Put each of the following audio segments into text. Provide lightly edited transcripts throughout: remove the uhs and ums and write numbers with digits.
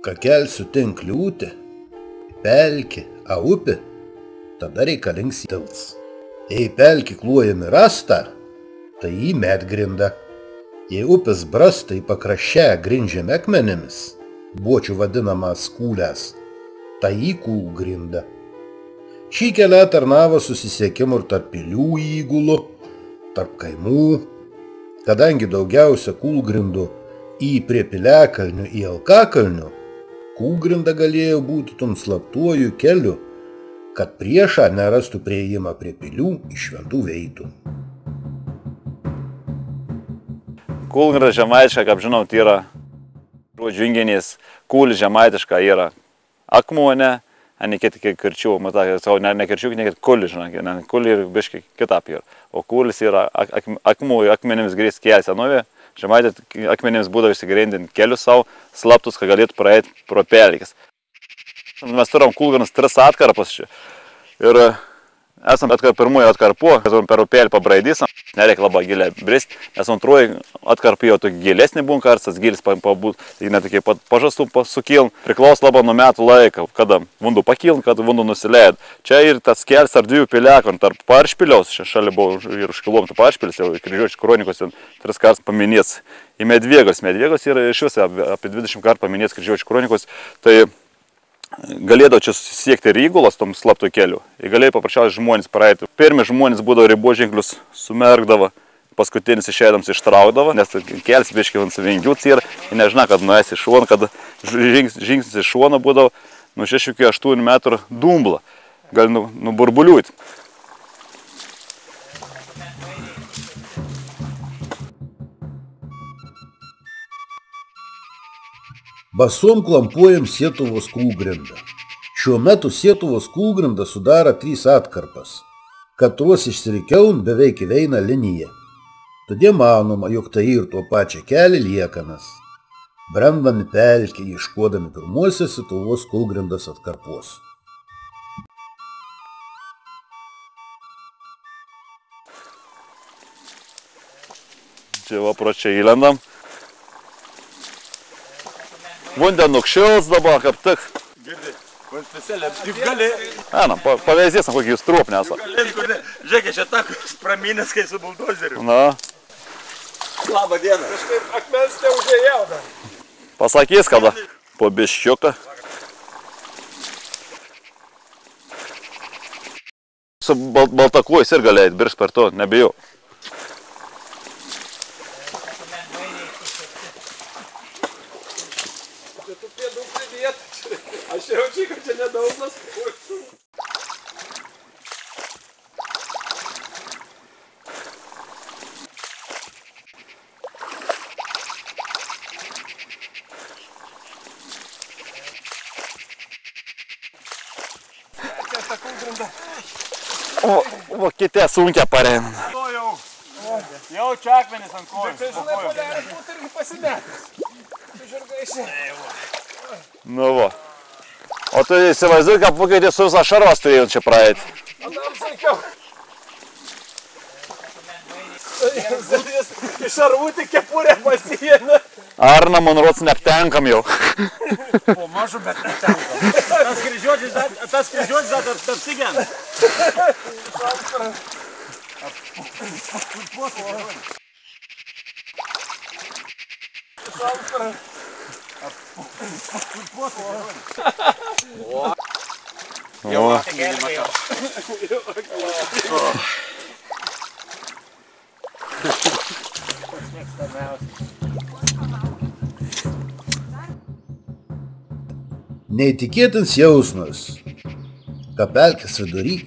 Kai kelsiu tinkliūtį, pelkį, a upį, tada reikalings tils. Jei pelkį kluojami rastą, tai į medgrindą. Jei upės brastai pakraščią grindžiami akmenėmis, buočių vadinamas kūlės, tai į kūlgrindą. Šį kelią tarnavo susisiekimų ir tarp pilių įgulų, tarp kaimų, kadangi daugiausia kūlgrindų į prie Piliakalnių į Alkakalnių, kūlgrinda galėjo būti tom slaptuoju keliu, kad priešą nerastų prieėjimą prie pilių iš šventų veitų. Kūlgrinda žemaitiška, kaip žinau, tai yra žodžių junginys. Kūlis žemaitiška yra akmuonė, nekėti kirčių, ne kirčių, nekėti kulį, žinai, kulį ir biškai kitap yra. O kūlis yra akmuo, akmenims grįs kelias senovė. Žemaitė akmenims būdavo įsigrindinti kelius savo slaptus, kad galėtų praeiti pro pelkes. Mes turim kūlgrindas 3 atkarpas čia. Ir esam pirmoji atkarpu, kad per upelį pabraidysim, nereikia labai giliai bristi, nes antroji atkarpa jau tokia gilesnė būn karstas, gilis pabūt, tai net tokie pažastų sukiln, priklauso labai nuo metų laiko, kada vundu pakiln, kada vundu nusileid. Čia ir tas kelias tarp 2 piliakų, tarp Paršpiliaus, čia šalia buvo ir už kilometrų Paršpilis, jau Kryžiuočių kronikos 3 kartus paminės į Medviegos. Medviegos yra iš viso apie 20 kartų paminės Kryžiuočių kronikos, tai galėdavo čia siekti ir įgulas tom slapto keliu. Ir galėjo paprasčiausiai žmonės praeiti. Pirmi žmonės būdavo riboženklius sumerkdavo, paskutinis išeidams ištraukdavo, nes kelias biškai ant vingiuts ir nežinau, kad nuės iš šono, kad žingsnis iš šono būdavo nuo 6-8 metrų dumblą. Gali nuburbuliuoti. Basom klampuojam Sietuvos kūlgrindą. Šiuo metu Sietuvos kūlgrindą sudaro 3 atkarpas, katros išsirikiaun beveik įveina linija. Todėl manoma, jog tai ir tuo pačią kelią liekanas, brendami pelkį, ieškodami pirmuosios Sietuvos kūlgrindos atkarpos. Čia va pro čia įlendam. Vundė nukšils dabar, kaip tik. Girdi, man specialiai, juk gali... Pavyzdys, kokį jūs trūpnė esą. Žiūrėk, čia takas praminės, kai su buldozeriu. Na. Labą dieną. Kažkaip akmens neužėjau dar. Pasakys kada. Po biščiuką. Su baltakuojais ir galėjai birš per to, nebijau. Tu pėdų pridėt. Aš jaučiu, kad čia nedauglas. Čia ta kūlgrinda. Vokietė sunkia pareina. Jau čia akmenis ant kojų. Tai žinai, padarė būt irgi pasimetęs. Tu žirgaisi. Nu va. O tu įsivaizduoji, kaip Vokietė su visą šarvas turėjau čia praeiti. O tam sakiau. Iš šarvutį kepurę pasiėmė. Arna, man rods, neaptenkam jau. Po mažu, bet netenkam. Tas kryžiuotis dar apsigena. O. Neįtikėtins jausmas, kad pelkės vidury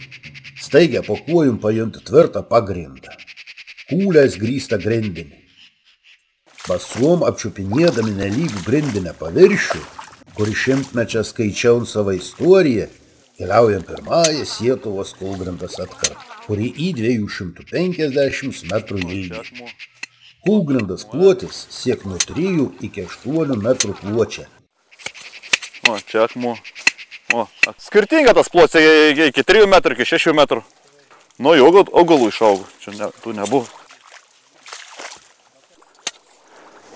staigia po kojom pajunta tvirtą pagrindą. Kūlės grįstą grindinį. Basom apčiupinėdami nelygų grindinę paviršių, kuri šimtmečia skaičiaun savo istoriją, keliaujam pirmąją Sietuvos kūlgrindos atkarpą, kuri į 250 metrų ilgį. Kūlgrindos plotis siek nuo 3 iki 8 metrų pločia. O, čia akmuo. O, skirtinga tas plotis, iki 3 metrų, iki 6 metrų. Nu, jau augalų išaugo, čia tų nebuvo.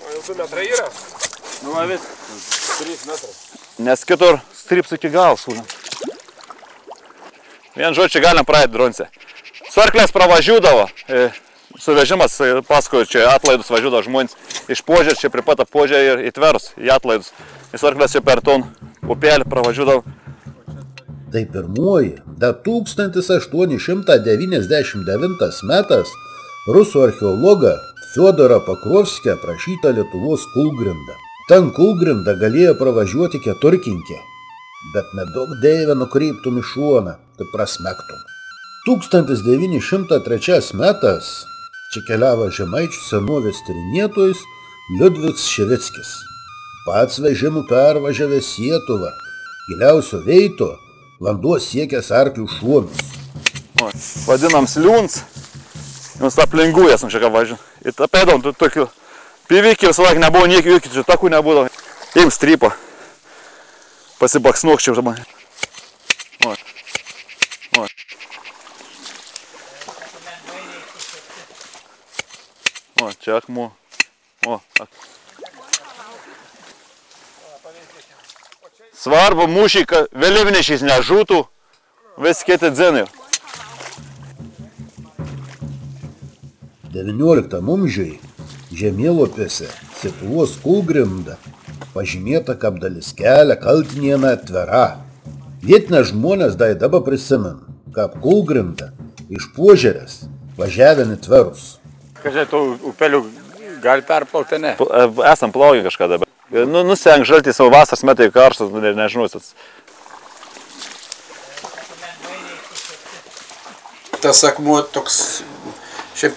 O jau 2 metrai yra? Nu, va vis, 3 metrai. Nes kitur stryps iki gal sūnam. Vien žodžiu, galim praeiti dronce. Sarklės pravažiūdavo, suvežimas paskui čia atlaidus važiūdavo žmonės iš požės, čia prie pat požė ir įtverus į atlaidus. Į sarklės čia per ton upelį pravažiūdavo. Tai pirmoji, dar 1899 metas rusų archeologą Fiodorą Pakrovskį aprašyta Lietuvos kūlgrinda. Ten kūlgrinda galėjo pravažiuoti keturkinkė, bet nedaug deivę nukreiptum į šoną, tai prasmektum. 1903 metas čia keliavo žemaičių senovės tyrinėtojas Liudviks Ševickis. Pats vežimu pervažiavęs Sietuvą, giliausio veito, vanduo siekęs arklių šonus. Vadinam sliūns, jums aplingūjas, čia ką važiu. Ir apėdom tokių pivykį, visą laiką nebuvo niekių įvykių, čia takų nebūdavo. Im strypo, pasibaksnuok čia už mane. O, čia akmuo. Svarbu mūšiai, kad vėliavnešiais nežūtų, vis kiti dzinai. 19 amžiuje žemėlapiuose Sietuvos kūlgrinda pažymėta kaip dalis kelio Kaltiniena Tvera. Vietinė žmonės dabar prisimena, kaip kūlgrinda iš Požerės važiavę į Tverus. Kažkai, tų upelių gali perplaukti, ne? Esam plaukė kažkada, bet nusenk žaltį savo vasaros metai karštas, nežinau. Tas akmuo toks, šiaip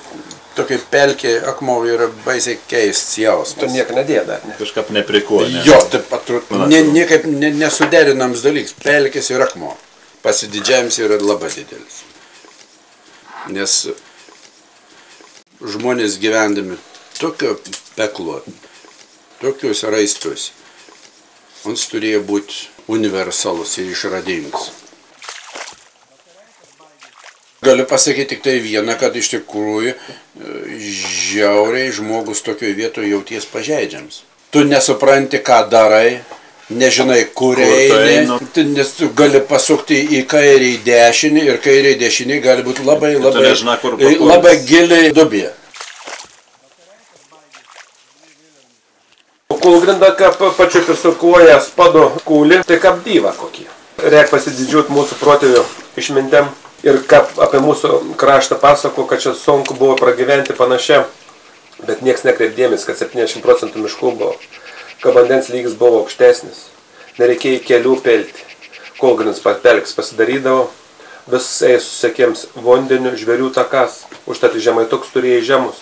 tokia pelkė akmuo yra baisiai keistas jausmas. Tu nieko nedėjo dar, ne? Kažkaip neprikuoja, ne? Jo, taip atrodo, niekaip nesuderinams dalyks, pelkės ir akmuo. Pasididžiavimas yra labai didelis. Nes žmonės gyvendami tokio peklo, tokius raistus, jis turėjo būti universalus ir išradingas. Galiu pasakyti tik tai vieną, kad iš tikrųjų žiauriai žmogus tokioje vietoje jauties pažeidžiams. Tu nesupranti, ką darai, nežinai, kur eini, nes tu gali pasukti į kairį, į dešinį ir kairį, į dešinį gali būti labai giliai dubė. Kūlgrinda, kaip pačiupiu su koja spado kūlį, tai kaip dyva kokie. Reik pasididžiuoti mūsų protėvių išmintėm ir kaip apie mūsų kraštą pasako, kad čia sunku buvo pragyventi panašia, bet nieks nekreipdėmės, kad 70% miškų buvo, kad vandens lygis buvo aukštesnis, nereikėjo kelių pelti. Kūlgrindas pelkis pasidarydavo, vis eis susekiems vandeniu žvėrių takas, užtat žemaituks turėjo žemus.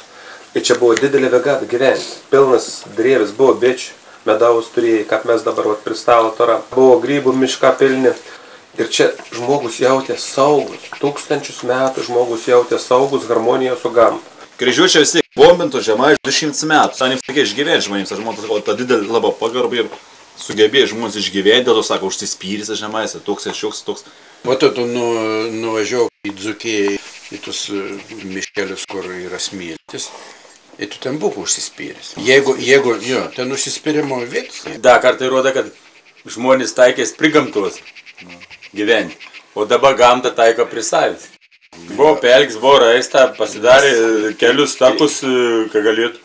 Ir čia buvo didelė vega gyventi. Pilnas drėvis buvo bičių, medaus turėjai, kaip mes dabar pristalo tora. Buvo grybų mišką pilni. Ir čia žmogus jautė saugus. 1000 metų žmogus jautė saugus harmoniją su gamta. Kryžiuočiai visi bombintų žemaičių 200 metų. Ten reikia išgyventi žmonėms. Žmonės sako, tą didelį labai pagarbą ir sugebėjo žmonės išgyventi, dėl to sako, užsispyrys žemais, toks. O tu nuvažiuok į Dzūkiją, į tus miškelius, kur yra smiltis. Ir tu ten būk užsispyręs. Jeigu jo, ten užsispyrimo vietas. Da, kartai rodo, kad žmonės taikės prie gamtos gyventi, o dabar gamta taiko prie savęs. Buvo pelkis, buvo raista, pasidarė kelius takus, kad galėtų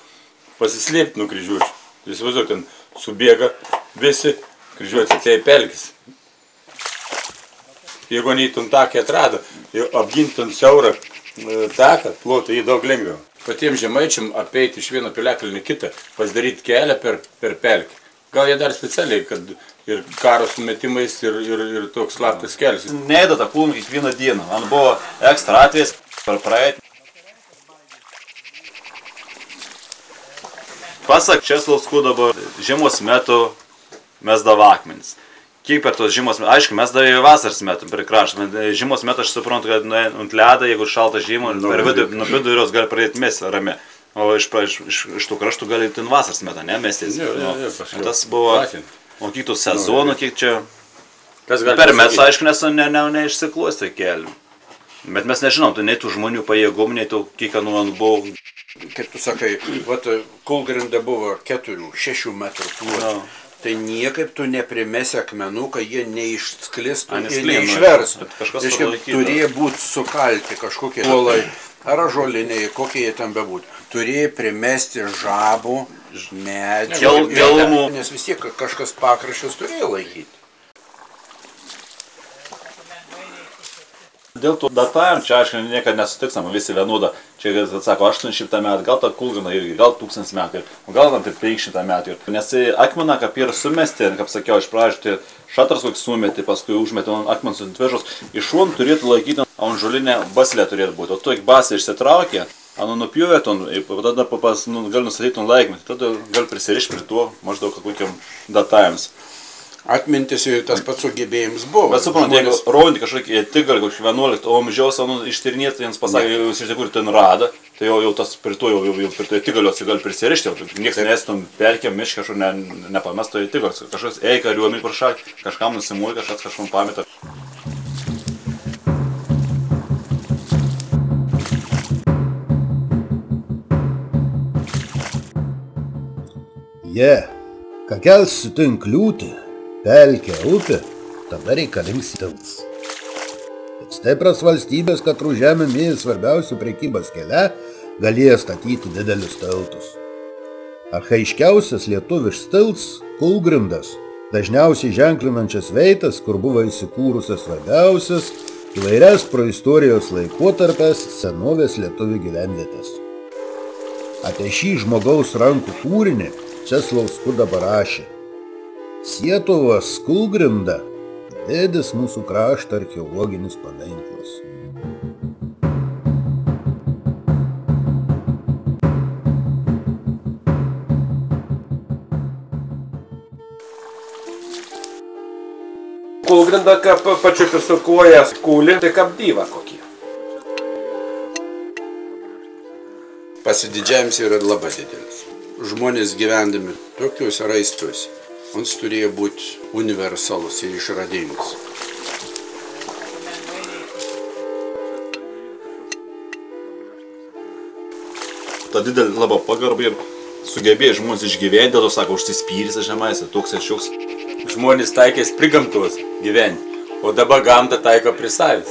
pasislėpti nuo kryžiuočių. Įsivaizduok, ten subėga visi kryžiuočiai, tai pelkis. Jeigu neįtum takį atrado, apgintum siaurą taką, plotą, jį daug lengviau. Patiems žemaičiam apeiti iš vieno piliakalnio kitą, pasidaryti kelią per pelkį. Gal jie dar specialiai, kad ir karo sumetimais ir toks slaptas kelias. Neįda tą kūną kiekvieną dieną. Man buvo ekstra atvejs per praeitį. Pasak Česlovskų dabar žiemos metu mesdavo akmenis. Kiek per tos žiemos metu, aišku, mes davėjome vasaros metu per kraštą. Žiemos metu aš suprantu, kad ant ledą, jeigu šalta žiema, per vidurios gali pradėti mesti ramiai. O iš tų kraštų gali ten vasaros metu, ne, mestis. Tas buvo, o kiek tų sezonų, kiek čia per metus, aišku, neišsikluosti kelių. Bet mes nežinom, tai nei tų žmonių pajėgumų, nei tų kiek anų buvo. Kaip tu sakai, kūlgrinda buvo 4-6 metrų pločio. Tai niekaip tu neprimesi akmenų, kad jie neišsklistų ir neišverstų. Turėjo būti sukalti kažkokie uolai, ar ąžuoliniai, kokie jie ten bebūtų. Turėjo primesti žabų, medžių, nes vis tiek kažkas pakraščius turėjo laikyti. Dėl to datavim, čia aišku, niekada nesutiksam, visi vienoda. Čia sako 800 metų, gal ta kūlgrina irgi, gal 1000 metų, gal tam tik 500 metų. Nes akmeną, kaip ir sumesti, kaip sakiau, iš pradžių, tai šatras kokį sumeti, paskui užmeti akmenus ant vežos, iš šon turėtų laikyti ąžuolinė baslė turėtų būti. O tu iki baslė išsitraukė, nupjūvė, tada gali nustatyti laikmetį, tada gali prisirišti prie to maždaug kokiam datavims. Atmintis ir tas pats sugebėjimas buvo. Bet suprantu, jeigu rodinti kažkokį tigrą, kažkokį 11, o amžiaus ištyrinėti, jiems pasakė, jūs iš tikrųjų ten rado, tai jau tas prie to tigaliuose gali prisirišti, niekas nestum pelkėm, mišką, kažkur nepamesto į tigalius. Kažkas eika kariuomenį per šakį, kažkam nusimūlė, kažkam pameta. Ką kels sutink kliūtį, pelkė, upė, tada reikalings tiltas. Bet stipras valstybės, kad žemėmi svarbiausių prekybos kelią, galėjo statyti didelius tiltus. Archaiškiausias lietuviškas tiltas – kūlgrindas, dažniausiai ženklinančias vietas, kur buvo įsikūrusios svarbiausias įvairias proistorijos laikotarpės senovės lietuvių gyvenvietės. Apie šį žmogaus rankų kūrinį Česlovas Kudaba rašė: Sietuvos kūlgrinda – didis mūsų krašto archeologinis paminklas. Kūlgrinda, kaip pačiupiu su kojas kūlį, tai kaip dyva kokie. Pasididžiavimas yra labai didelis. Žmonės gyvendami tokiuose raistuose, jis turėjo būti universalus ir išradingas. Ta didelė labai pagarba ir sugebėjo žmonės išgyventi, dėl to sako, užsispyrys žemais, toks ir šioks. Žmonės taikės prie gamtos gyventi, o dabar gamta taiko prie savęs.